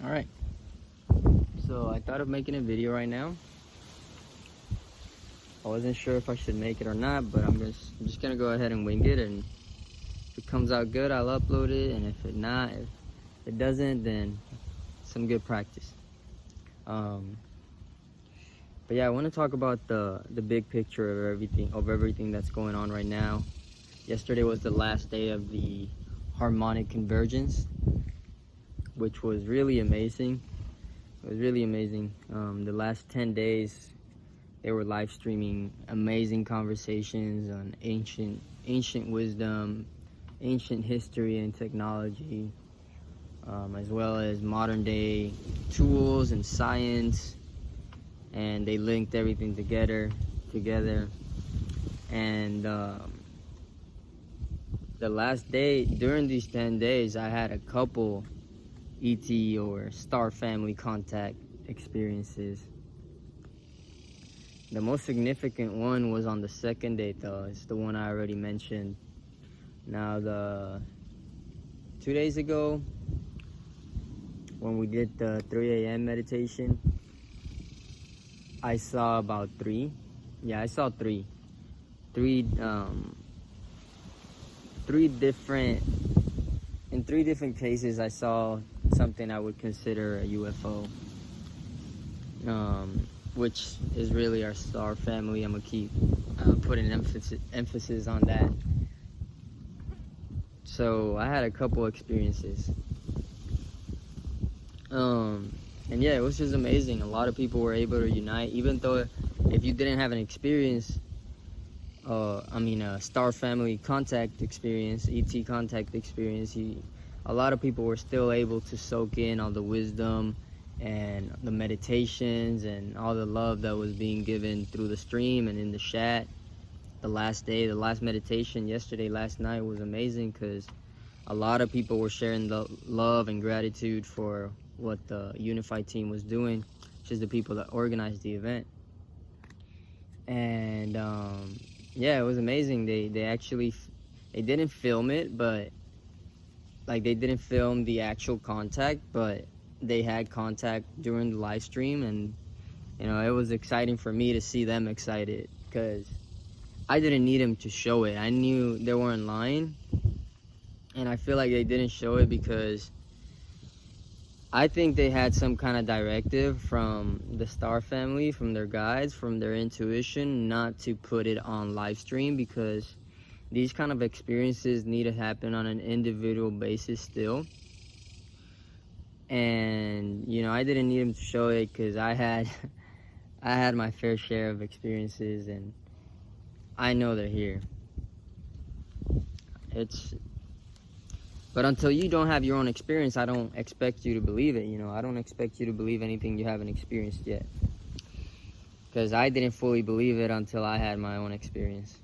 Alright, so I thought of making a video right now. I wasn't sure if I should make it or not, but I'm just gonna go ahead and wing it, and if it comes out good, I'll upload it, and if it doesn't, then some good practice. But yeah, I want to talk about the big picture of everything that's going on right now. Yesterday was the last day of the Harmonic Convergence, which was really amazing. It was really amazing. The last 10 days, they were live streaming amazing conversations on ancient wisdom, ancient history and technology, as well as modern day tools and science. And they linked everything together. And the last day, during these 10 days, I had a couple ET or star family contact experiences. The most significant one was on the second day, though. It's the one I already mentioned. Now, 2 days ago, when we did the 3 a.m. meditation, I saw about three. Yeah, I saw three. In three different cases, I saw something I would consider a UFO, which is really our star family. I'm gonna keep putting emphasis on that. So I had a couple experiences, and yeah, it was just amazing. A lot of people were able to unite, even though if you didn't have an experience, a star family contact experience, ET contact experience, a lot of people were still able to soak in all the wisdom and the meditations and all the love that was being given through the stream and in the chat. The last meditation last night was amazing, because a lot of people were sharing the love and gratitude for what the Unified team was doing, which is the people that organized the event. And yeah, it was amazing. They didn't film it, but they didn't film the actual contact, but they had contact during the live stream, and it was exciting for me to see them excited, because I didn't need them to show it. I knew they were in line, and I feel like they didn't show it because I think they had some kind of directive from the Star family, from their guides, from their intuition, not to put it on live stream, because these kind of experiences need to happen on an individual basis still. And I didn't need them to show it, because I had my fair share of experiences, and I know they're here. But until you don't have your own experience, I don't expect you to believe it. I don't expect you to believe anything you haven't experienced yet, because I didn't fully believe it until I had my own experience.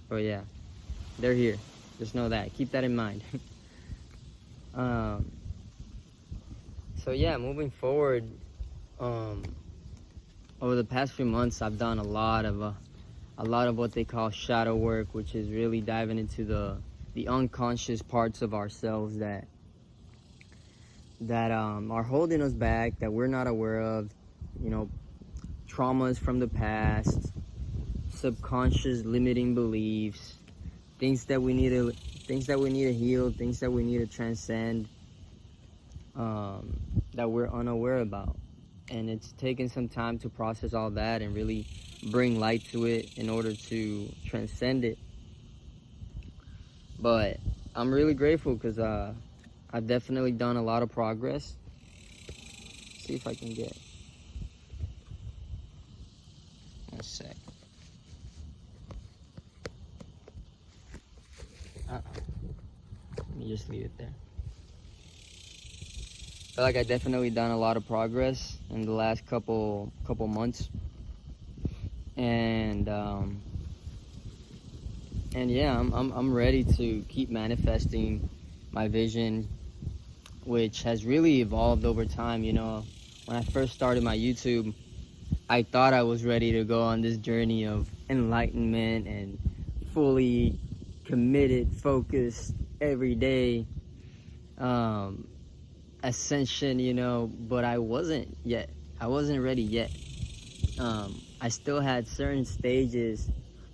But yeah, they're here. Just know that. Keep that in mind. So yeah, moving forward, over the past few months, I've done a lot of what they call shadow work, which is really diving into the unconscious parts of ourselves that are holding us back, that we're not aware of. Traumas from the past, subconscious limiting beliefs, things that we need to heal, things that we need to transcend, that we're unaware about. And it's taken some time to process all that and really bring light to it in order to transcend it. But I'm really grateful, because I've definitely done a lot of progress. Let's see if I can get a sec. Let me just leave it there. I feel like I've definitely done a lot of progress in the last couple months, and yeah, I'm ready to keep manifesting my vision, which has really evolved over time. When I first started my YouTube, I thought I was ready to go on this journey of enlightenment and fully committed, focused every day. ascension, but I wasn't yet. I wasn't ready yet. I still had certain stages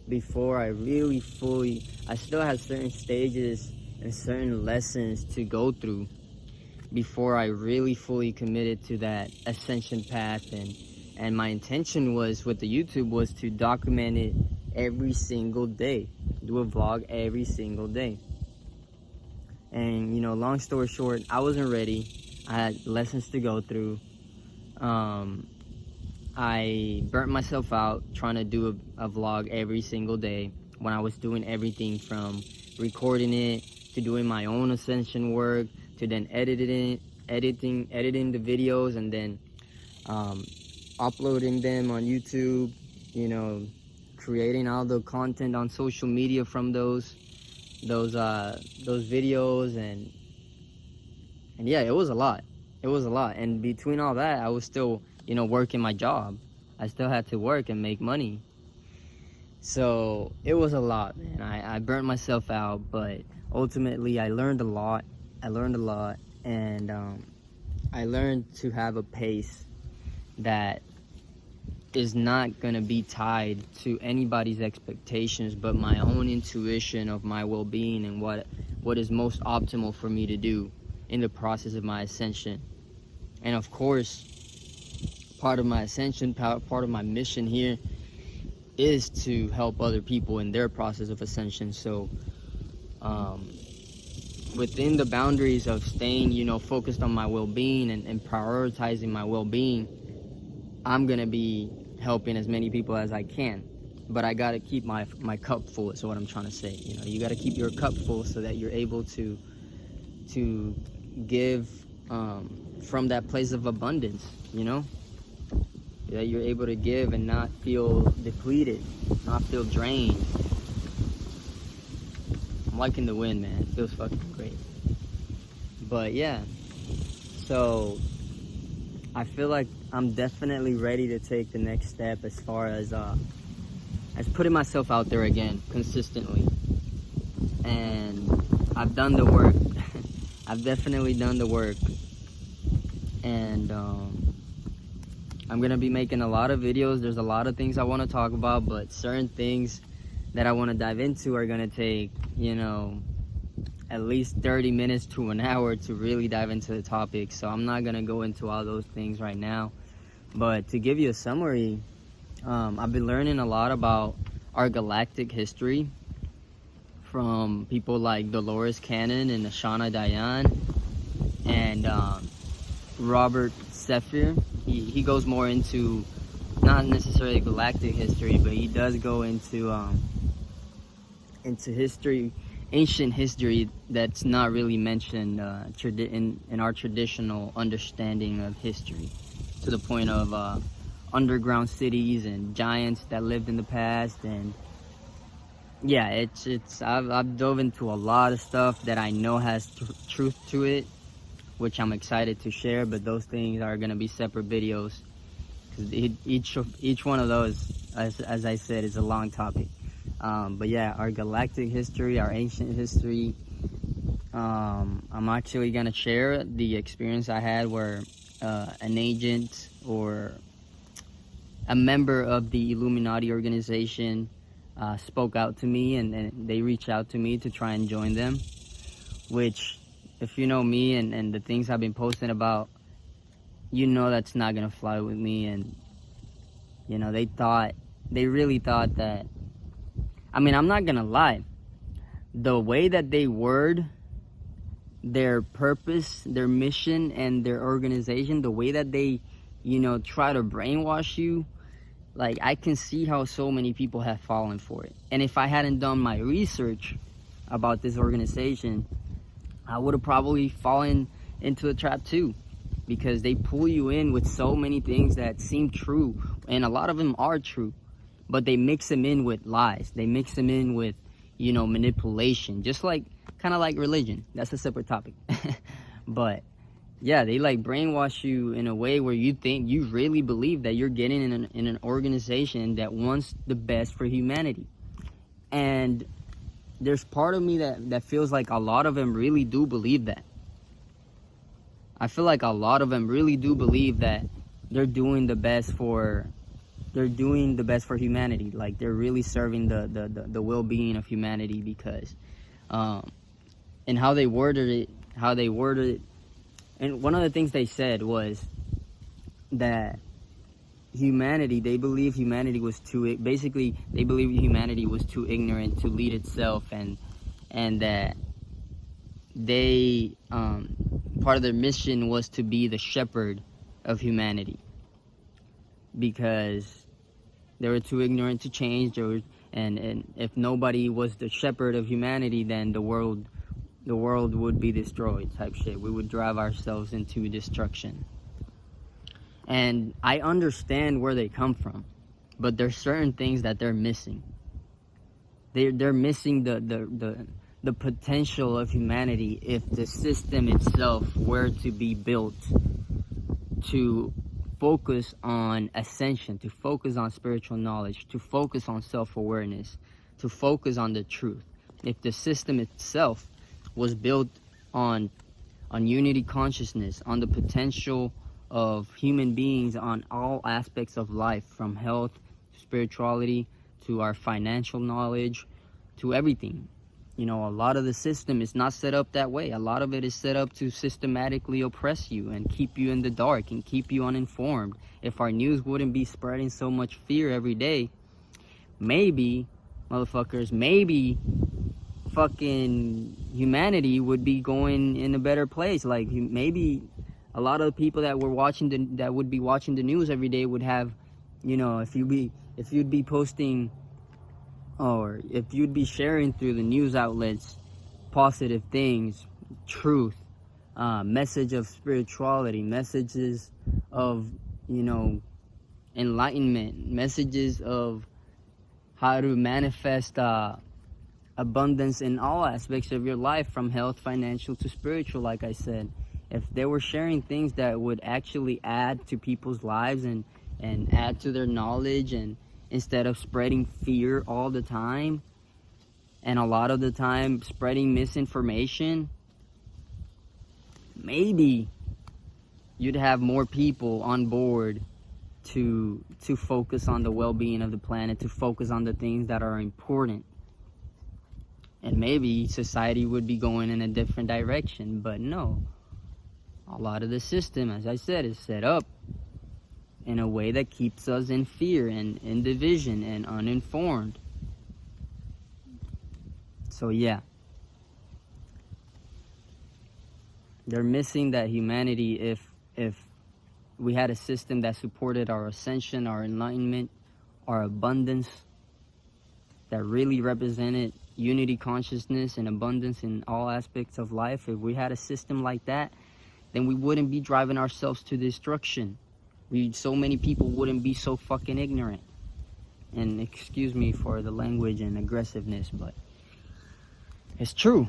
before I still had certain stages and certain lessons to go through before I really fully committed to that ascension path. And my intention was with the YouTube was to document it every single day, do a vlog every single day. And long story short, I wasn't ready. I had lessons to go through. I burnt myself out trying to do a vlog every single day when I was doing everything from recording it to doing my own ascension work to then editing the videos and then uploading them on YouTube, creating all the content on social media from those videos and yeah, it was a lot. And between all that, I was still working my job. I still had to work and make money. So it was a lot, man. I burnt myself out, but ultimately I learned a lot. And I learned to have a pace that is not gonna be tied to anybody's expectations, but my own intuition of my well-being and what is most optimal for me to do in the process of my ascension. And of course, part of my ascension, part of my mission here is to help other people in their process of ascension. So within the boundaries of staying focused on my well-being and prioritizing my well-being, I'm gonna be helping as many people as I can, but I gotta keep my cup full is what I'm trying to say. You gotta keep your cup full so that you're able to give from that place of abundance, that you're able to give and not feel depleted, not feel drained. I'm liking the wind, man. It feels fucking great. But yeah, so I feel like I'm definitely ready to take the next step as far as putting myself out there again consistently. And I've done the work. I've definitely done the work. And I'm gonna be making a lot of videos. There's a lot of things I want to talk about, but certain things that I want to dive into are gonna take at least 30 minutes to an hour to really dive into the topic. So I'm not gonna go into all those things right now, but to give you a summary, I've been learning a lot about our galactic history from people like Dolores Cannon and Ashana Dayan and Robert Sephir. He goes more into not necessarily galactic history, but he does go into history, ancient history that's not really mentioned in our traditional understanding of history, to the point of underground cities and giants that lived in the past. And yeah, I've dove into a lot of stuff that I know has truth to it, which I'm excited to share, but those things are going to be separate videos because each one of those, as I said, is a long topic. But yeah, our galactic history, our ancient history. I'm actually going to share the experience I had where an agent or a member of the Illuminati organization spoke out to me, and they reached out to me to try and join them, which, if you know me and the things I've been posting about, that's not gonna fly with me. And they really thought that, I'm not gonna lie, the way that they word their purpose, their mission, and their organization, the way that they try to brainwash you, like, I can see how so many people have fallen for it. And if I hadn't done my research about this organization, I would have probably fallen into the trap too, because they pull you in with so many things that seem true, and a lot of them are true, but they mix them in with lies. They mix them in with, manipulation, just like, kind of like religion. That's a separate topic. But yeah, they like brainwash you in a way where you really believe that you're getting in an organization that wants the best for humanity. And there's part of me that feels like a lot of them really do believe that. I feel like a lot of them really do believe that they're doing the best for humanity. Like they're really serving the well-being of humanity, because and how they worded it, and one of the things they said was that they believe humanity was too ignorant to lead itself, and that they part of their mission was to be the shepherd of humanity, because they were too ignorant to change, and if nobody was the shepherd of humanity, then the world would be destroyed, type shit. We would drive ourselves into destruction. And I understand where they come from, but there's certain things that they're missing. They're missing the potential of humanity if the system itself were to be built to focus on ascension, to focus on spiritual knowledge, to focus on self-awareness, to focus on the truth. If the system itself was built on unity consciousness, on the potential of human beings on all aspects of life, from health to spirituality to our financial knowledge to everything. You know, a lot of the system is not set up that way. A lot of it is set up to systematically oppress you and keep you in the dark and keep you uninformed. If our news wouldn't be spreading so much fear every day, maybe, motherfuckers, maybe fucking humanity would be going in a better place. Like, maybe a lot of the people that would be watching the news every day would have, you know, if you'd be posting, or if you'd be sharing through the news outlets positive things, truth, message of spirituality, messages of, you know, enlightenment, messages of how to manifest abundance in all aspects of your life, from health, financial to spiritual, like I said. If they were sharing things that would actually add to people's lives and add to their knowledge, and instead of spreading fear all the time, and a lot of the time spreading misinformation, maybe you'd have more people on board to focus on the well-being of the planet, to focus on the things that are important. And maybe society would be going in a different direction. But no, a lot of the system, as I said, is set up in a way that keeps us in fear and in division and uninformed. So yeah, they're missing that humanity. If we had a system that supported our ascension, our enlightenment, our abundance, that really represented unity consciousness and abundance in all aspects of life, if we had a system like that, then we wouldn't be driving ourselves to destruction. So many people wouldn't be so fucking ignorant. And excuse me for the language and aggressiveness, but it's true.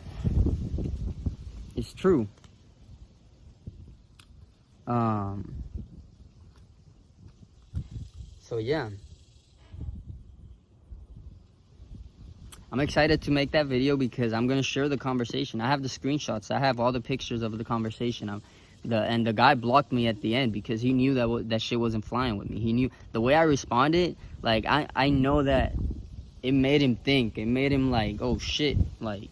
It's true. So yeah, I'm excited to make that video because I'm gonna share the conversation. I have the screenshots. I have all the pictures of the conversation. And the guy blocked me at the end because he knew that shit wasn't flying with me. He knew the way I responded. Like, I know that it made him think. It made him like, oh shit, like,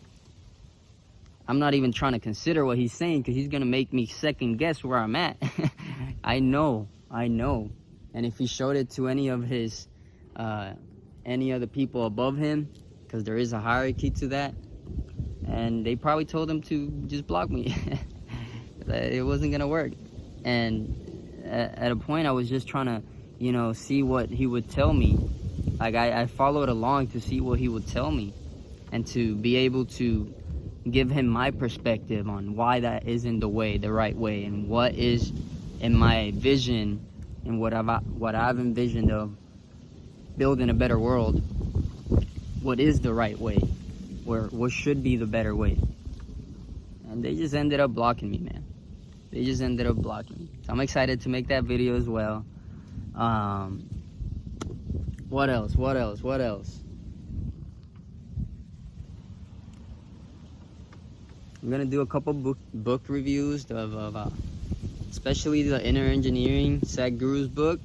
I'm not even trying to consider what he's saying because he's gonna make me second guess where I'm at. I know. And if he showed it to any of his, any of the people above him, because there is a hierarchy to that, and they probably told him to just block me. It wasn't gonna work. And at a point I was just trying to, you know, see what he would tell me. Like, I followed along to see what he would tell me, and to be able to give him my perspective on why that isn't the right way, and what is in my vision and what I've envisioned of building a better world. What is the right way? What should be the better way? And they just ended up blocking me, man. They just ended up blocking me. So I'm excited to make that video as well. What else? I'm gonna do a couple book reviews of especially the Inner Engineering Sadhguru's book.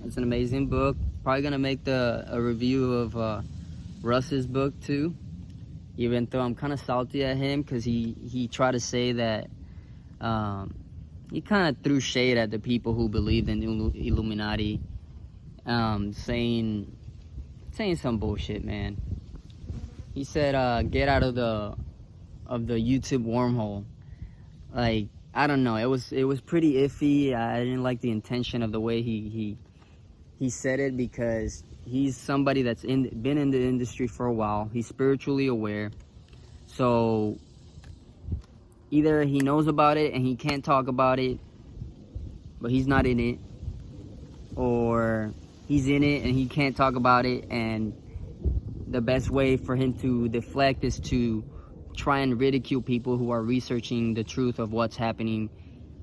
It's an amazing book. Probably gonna make a review of Russ's book too, even though I'm kind of salty at him because he tried to say that he kind of threw shade at the people who believed in Illuminati, saying some bullshit, man. He said, get out of the YouTube wormhole. Like, I don't know, it was pretty iffy. I didn't like the intention of the way he said it, because he's somebody that's been in the industry for a while. He's spiritually aware, so either he knows about it and he can't talk about it, but he's not in it, or he's in it and he can't talk about it, and the best way for him to deflect is to try and ridicule people who are researching the truth of what's happening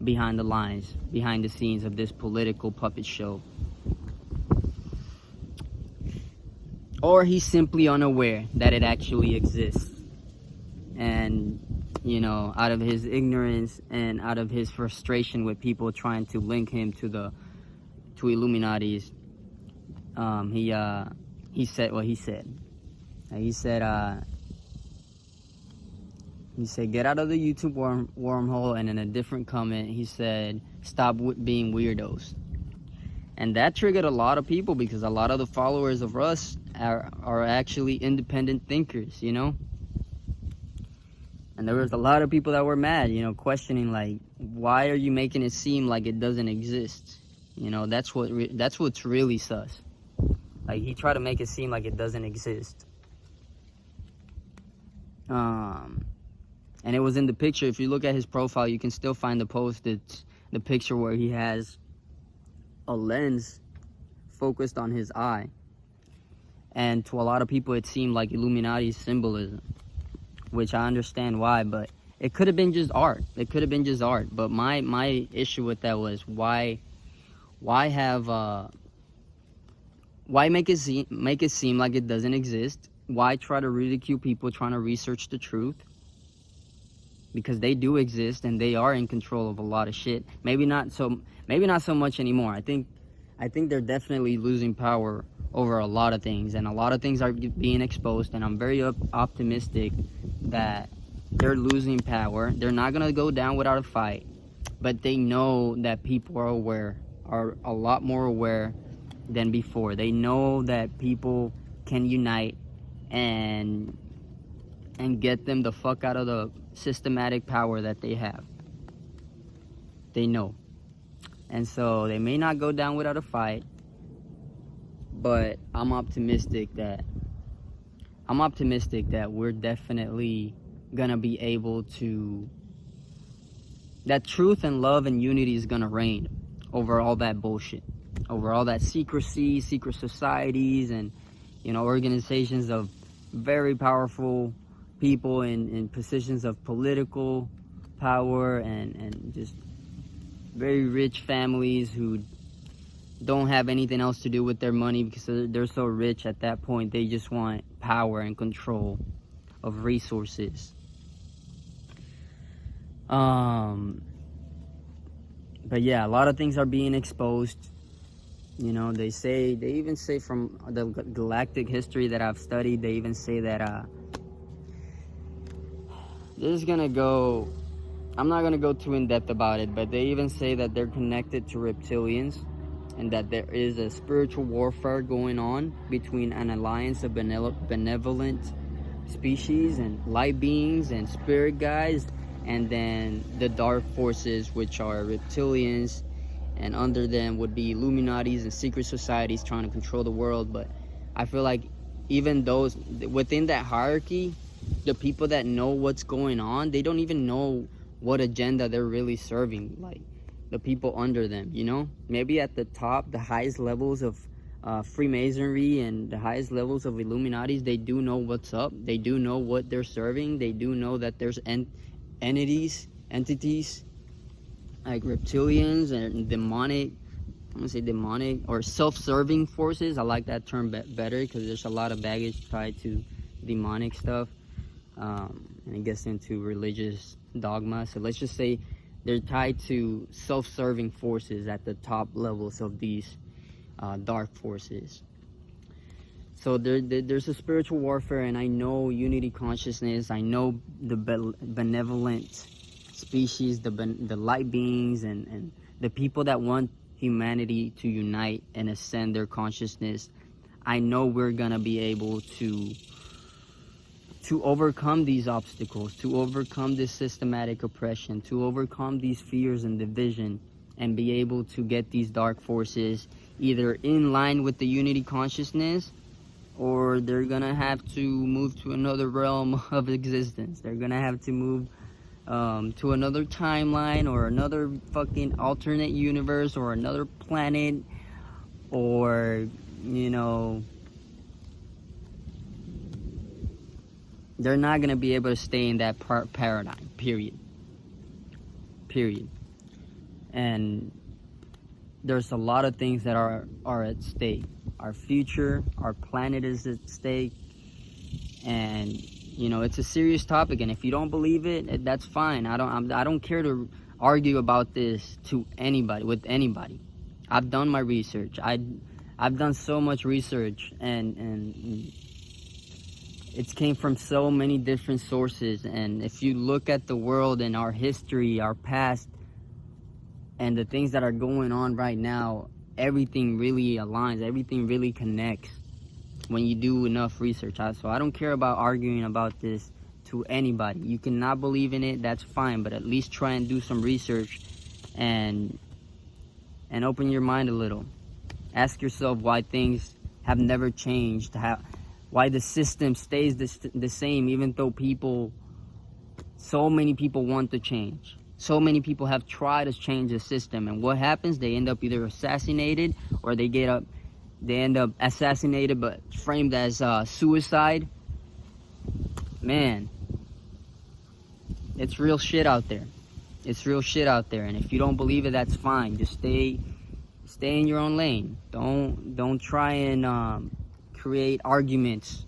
behind the lines, behind the scenes of this political puppet show. Or he's simply unaware that it actually exists. And, you know, out of his ignorance and out of his frustration with people trying to link him to Illuminati's, he said what he said. He said, get out of the YouTube wormhole, and in a different comment, he said, stop being weirdos. And that triggered a lot of people, because a lot of the followers of Russ are actually independent thinkers, you know? And there was a lot of people that were mad, you know, questioning, like, why are you making it seem like it doesn't exist? You know, that's what's really sus. Like, he tried to make it seem like it doesn't exist. And it was in the picture. If you look at his profile, you can still find the post. It's the picture where he has a lens focused on his eye. And to a lot of people, it seemed like Illuminati's symbolism, which I understand why, but it could have been just art. It could have been just art. But my issue with that was why make it seem like it doesn't exist? Why try to ridicule people trying to research the truth? Because they do exist and they are in control of a lot of shit. Maybe not so much anymore. I think they're definitely losing power over a lot of things, and a lot of things are being exposed, and I'm very optimistic that they're losing power. They're not gonna go down without a fight, but they know that people are a lot more aware than before. They know that people can unite and get them the fuck out of the systematic power that they have. They know. And so they may not go down without a fight, but I'm optimistic that we're definitely gonna be able to, that truth and love and unity is gonna reign over all that bullshit, over all that secret societies, and, you know, organizations of very powerful people in positions of political power, and just very rich families who don't have anything else to do with their money, because they're so rich at that point. They just want power and control of resources. But yeah, a lot of things are being exposed. You know, they even say from the galactic history that I've studied, they even say that this is gonna go, I'm not gonna go too in depth about it, but they even say that they're connected to reptilians, and that there is a spiritual warfare going on between an alliance of benevolent species and light beings and spirit guides, and then the dark forces, which are reptilians, and under them would be Illuminatis and secret societies trying to control the world. But I feel like even those within that hierarchy, the people that know what's going on, they don't even know what agenda they're really serving. Like, the people under them, you know, maybe at the top, the highest levels of Freemasonry and the highest levels of Illuminatis, they do know what's up. They do know what they're serving. They do know that there's entities like reptilians and demonic, I'm gonna say demonic or self-serving forces. I like that term better, because there's a lot of baggage tied to demonic stuff, and it gets into religious dogma. So let's just say they're tied to self-serving forces at the top levels of these dark forces. So there's a spiritual warfare, and I know unity consciousness, I know the benevolent species, the light beings, and the people that want humanity to unite and ascend their consciousness. I know we're gonna be able to overcome these obstacles, to overcome this systematic oppression, to overcome these fears and division, and be able to get these dark forces either in line with the unity consciousness, or they're gonna have to move to another realm of existence. They're gonna have to move to another timeline, or another fucking alternate universe, or another planet, or, you know, they're not gonna be able to stay in that paradigm, period. And there's a lot of things that are at stake. Our future, our planet is at stake, and you know, it's a serious topic. And if you don't believe it, that's fine. I don't care to argue about this with anybody. I've done my research. I've done so much research, and it's came from so many different sources. And if you look at the world and our history, our past, and the things that are going on right now, everything really aligns, everything really connects when you do enough research. So I don't care about arguing about this to anybody. You cannot believe in it, that's fine, but at least try and do some research and open your mind a little. Ask yourself why things have never changed, why the system stays the same, even though so many people want to change. So many people have tried to change the system, and what happens? They end up either assassinated, or they end up assassinated but framed as suicide. Man, it's real shit out there. It's real shit out there, and if you don't believe it, that's fine. Just stay in your own lane. Don't try and create arguments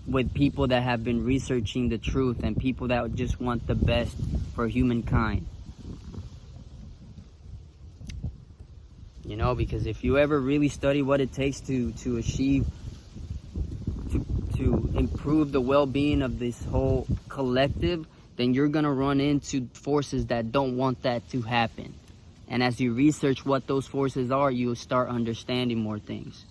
with people that have been researching the truth, and people that just want the best for humankind. You know, because if you ever really study what it takes to achieve, to improve the well-being of this whole collective, then you're gonna run into forces that don't want that to happen. And as you research what those forces are, you'll start understanding more things.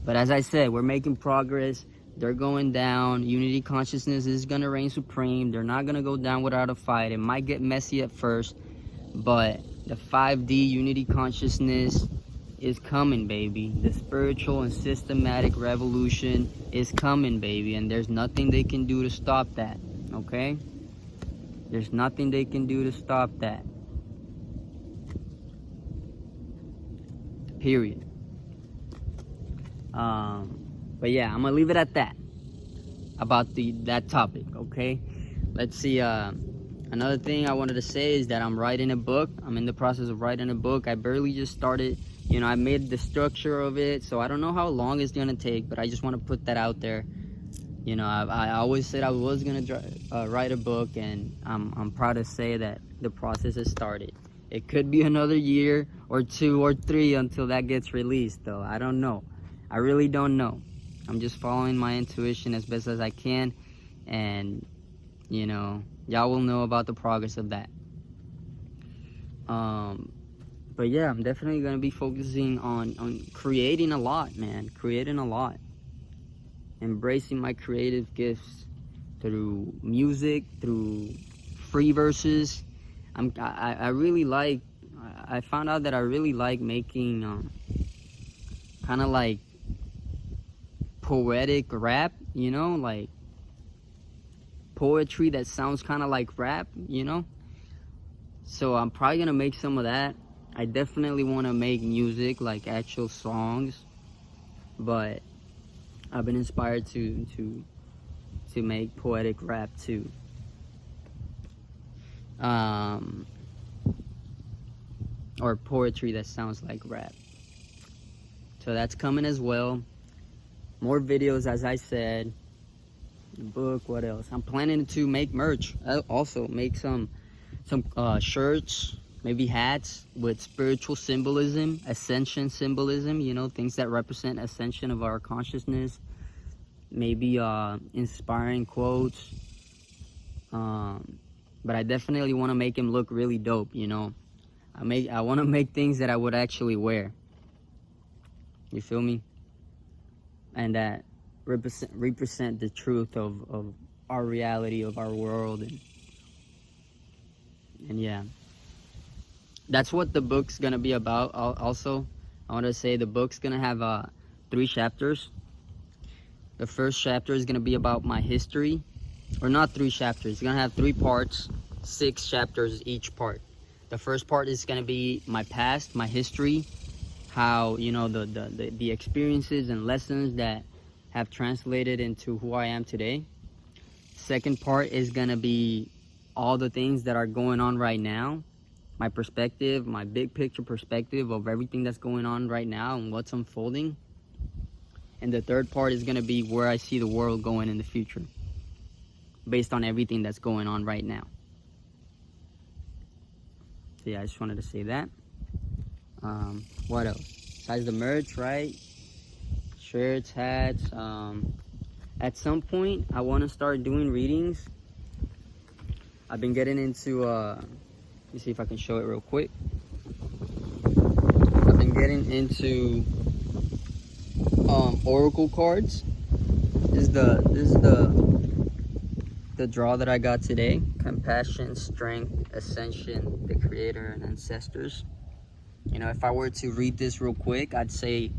But as I said, we're making progress. They're going down. Unity consciousness is going to reign supreme. They're not going to go down without a fight. It might get messy at first, but the 5D unity consciousness is coming, baby. The spiritual and systematic revolution is coming, baby. And there's nothing they can do to stop that, okay? There's nothing they can do to stop that. Period. But yeah, I'm gonna leave it at that about that topic, okay? Let's see. Another thing I wanted to say is that I'm writing a book. I'm in the process of writing a book. I barely just started. You know, I made the structure of it, so I don't know how long it's gonna take, but I just want to put that out there. You know, I always said I was gonna write a book, and I'm proud to say that the process has started. It could be another year or 2 or 3 until that gets released, though. I don't know. I really don't know. I'm just following my intuition as best as I can, and you know, y'all will know about the progress of that. But yeah, I'm definitely gonna be focusing on creating a lot, man. Creating a lot. Embracing my creative gifts through music, through free verses. I really like. I found out that I really like making kind of like poetic rap, you know, like poetry that sounds kind of like rap, you know. So I'm probably gonna make some of that. I definitely want to make music, like actual songs, but I've been inspired to make poetic rap too. Or poetry that sounds like rap. So that's coming as well. More videos, as I said. book. What else? I'm planning to make merch. I'll also make some shirts, maybe hats with spiritual symbolism, ascension symbolism, you know, things that represent ascension of our consciousness. Maybe inspiring quotes. But I definitely want to make him look really dope, you know. I want to make things that I would actually wear. You feel me? And that represent the truth of our reality, of our world, and yeah, that's what the book's gonna be about. Also, I want to say the book's gonna have 3 chapters. The first chapter is gonna be about my history, or not 3 chapters. It's gonna have 3 parts, 6 chapters each part. The first part is gonna be my past, my history, how, you know, the experiences and lessons that have translated into who I am today. Second part is gonna be all the things that are going on right now, my perspective, my big picture perspective of everything that's going on right now and what's unfolding. And the third part is gonna be where I see the world going in the future, based on everything that's going on right now. So yeah, I just wanted to say that. What else? Besides the merch, right? Shirts, hats. At some point, I want to start doing readings. I've been getting into, let me see if I can show it real quick. I've been getting into oracle cards. This is the draw that I got today. Compassion, strength, ascension, the creator, and ancestors. You know, if I were to read this real quick, I'd say,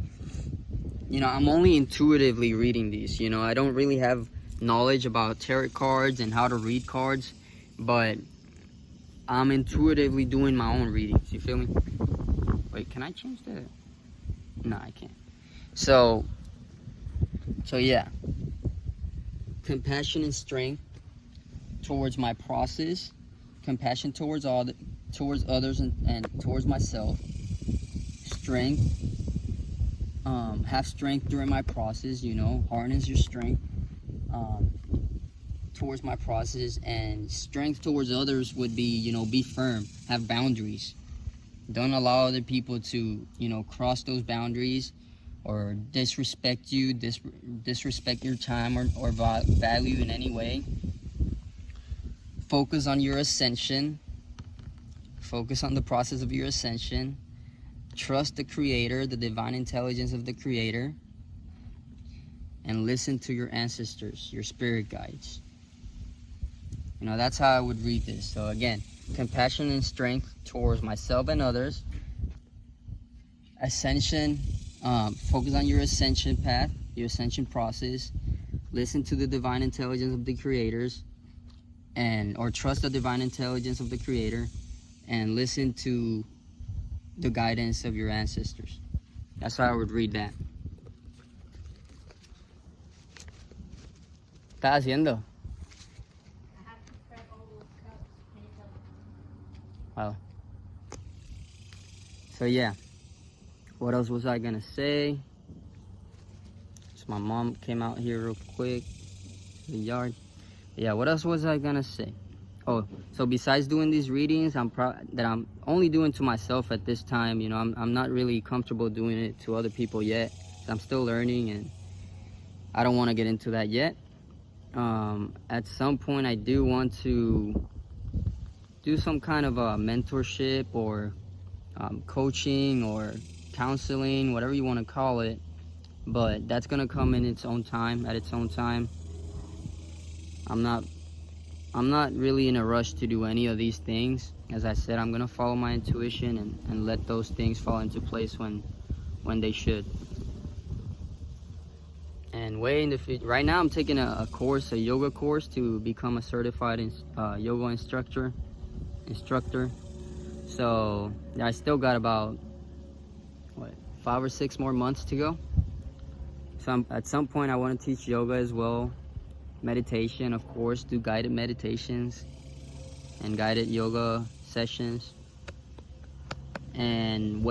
you know, I'm only intuitively reading these. You know, I don't really have knowledge about tarot cards and how to read cards, but I'm intuitively doing my own readings. You feel me? Wait, can I change that? No, I can't. So yeah. Compassion and strength towards my process. Compassion towards others and towards myself. Strength. Have strength during my process, you know, harness your strength towards my process, and strength towards others would be, you know, be firm, have boundaries. Don't allow other people to, you know, cross those boundaries or disrespect you, disrespect your time or value in any way. Focus on your ascension. Focus on the process of your ascension. Trust the creator, the divine intelligence of the creator, and listen to your ancestors, your spirit guides. You know, that's how I would read this. So again, compassion and strength towards myself and others. Ascension, focus on your ascension path, your ascension process. Listen to the divine intelligence of the creators, or trust the divine intelligence of the creator, and listen to the guidance of your ancestors. That's how I would read that. ¿Qué estás haciendo? I have to crack all those cups. Can you tell me? Wow. So yeah, what else was I gonna say? So my mom came out here real quick to the yard. Yeah, what else was I gonna say? Oh, so besides doing these readings, I'm only doing to myself at this time. You know, I'm not really comfortable doing it to other people yet. I'm still learning, and I don't want to get into that yet. At some point, I do want to do some kind of a mentorship or coaching or counseling, whatever you want to call it. But that's gonna come in its own time, at its own time. I'm not really in a rush to do any of these things. As I said, I'm gonna follow my intuition and let those things fall into place when they should. And way in the future, right now I'm taking a course, a yoga course, to become a certified yoga instructor. So I still got about 5 or 6 more months to go. So at some point I want to teach yoga as well. Meditation, of course, do guided meditations and guided yoga sessions. And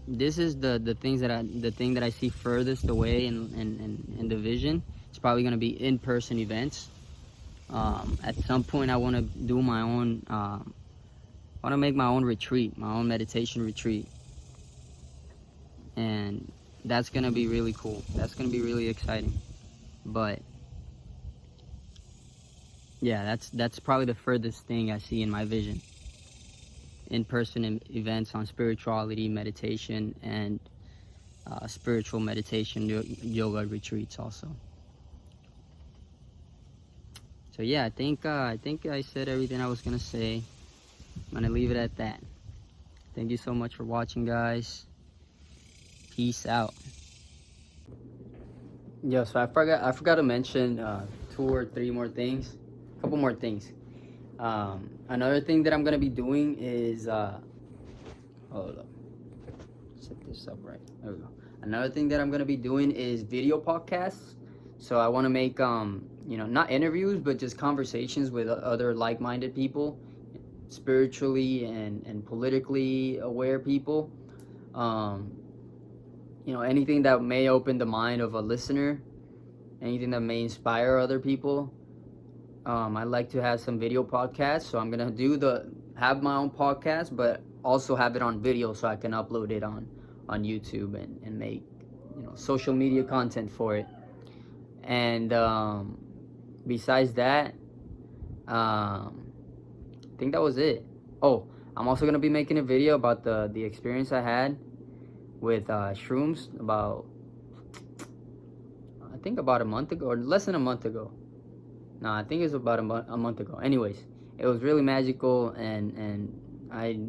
this is the thing that I see furthest away in the vision, It's probably going to be in-person events. At some point, I want to do my own, I want to make my own retreat, my own meditation retreat. And that's going to be really cool. That's going to be really exciting. But yeah, that's probably the furthest thing I see in my vision. In-person events on spirituality, meditation, and spiritual meditation yoga retreats also. So yeah, I think I said everything I was gonna say. I'm gonna leave it at that. Thank you so much for watching, guys. Peace out. Yeah, so I forgot to mention 2 or 3 more things. A couple more things. Another thing that I'm gonna be doing is hold up. Set this up right. There we go. Another thing that I'm gonna be doing is video podcasts. So I want to make not interviews, but just conversations with other like-minded people, spiritually and politically aware people. Anything that may open the mind of a listener, anything that may inspire other people. I'd like to have some video podcasts, so I'm gonna have my own podcast, but also have it on video so I can upload it on YouTube and make social media content for it. And besides that, I think that was it. Oh, I'm also gonna be making a video about the experience I had with shrooms I think about a month ago, or less than a month ago. No, I think it was about a month ago. Anyways, it was really magical, and I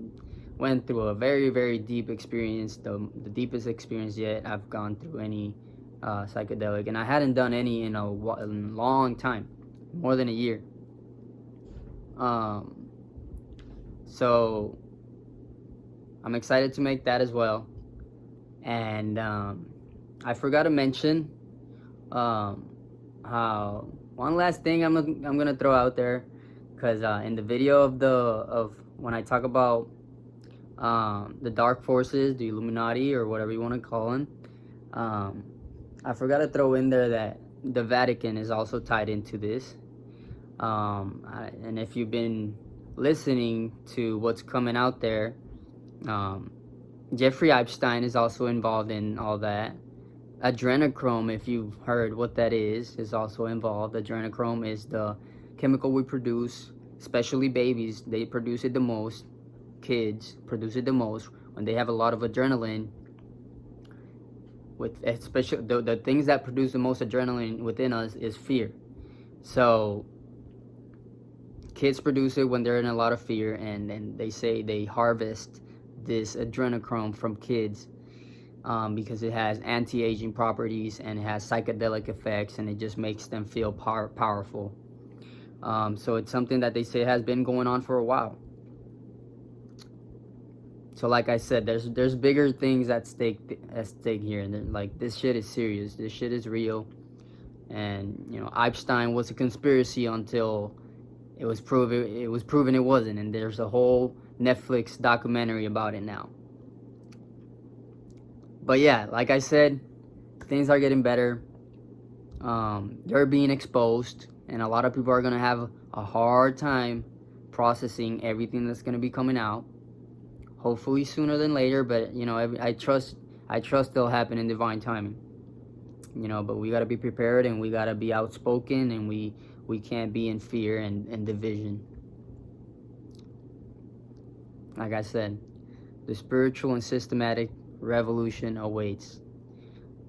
went through a very, very deep experience, the deepest experience yet I've gone through any psychedelic, and I hadn't done any in a long time, more than a year. So I'm excited to make that as well. And I forgot to mention how one last thing I'm gonna throw out there, because in the video of when I talk about the dark forces, the Illuminati, or whatever you want to call them, I forgot to throw in there that the Vatican is also tied into this. And if you've been listening to what's coming out there, Jeffrey Epstein is also involved in all that. Adrenochrome, if you've heard what that is also involved. Adrenochrome is the chemical we produce, especially babies. They produce it the most. Kids produce it the most when they have a lot of adrenaline. With especially the things that produce the most adrenaline within us is fear. So kids produce it when they're in a lot of fear, and they say they harvest this adrenochrome from kids because it has anti-aging properties and it has psychedelic effects, and it just makes them feel powerful. So it's something that they say has been going on for a while. So like I said, there's bigger things at stake here, and like, this shit is serious. This shit is real. And Epstein was a conspiracy until it was proven it wasn't, and there's a whole Netflix documentary about it now. But yeah, like I said, things are getting better. They're being exposed, and a lot of people are gonna have a hard time processing everything that's gonna be coming out. Hopefully sooner than later, but I trust it'll happen in divine timing. But we gotta be prepared, and we gotta be outspoken, and we can't be in fear and division. Like I said, the spiritual and systematic revolution awaits.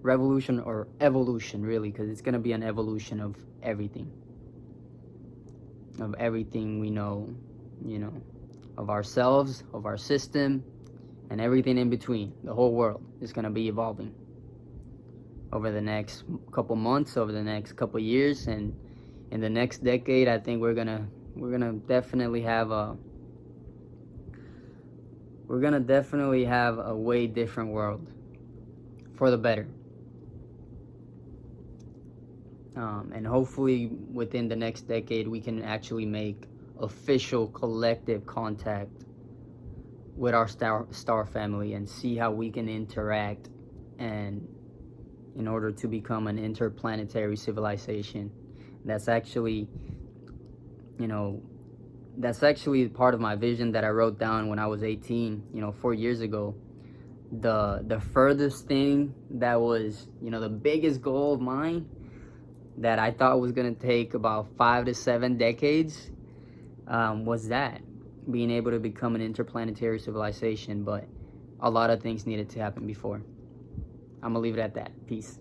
Revolution or evolution, really, because it's gonna be an evolution of everything. Of everything we know, of ourselves, of our system, and everything in between. The whole world is gonna be evolving over the next couple months, over the next couple years, and in the next decade. I think we're gonna definitely have a way different world, for the better. And hopefully within the next decade we can actually make official collective contact with our star family, and see how we can interact and in order to become an interplanetary civilization. That's actually, you know, that's actually part of my vision that I wrote down when I was 18, 4 years ago. The furthest thing that was, the biggest goal of mine that I thought was gonna take about 5 to 7 decades, was that being able to become an interplanetary civilization. But a lot of things needed to happen before. I'm gonna leave it at that. Peace.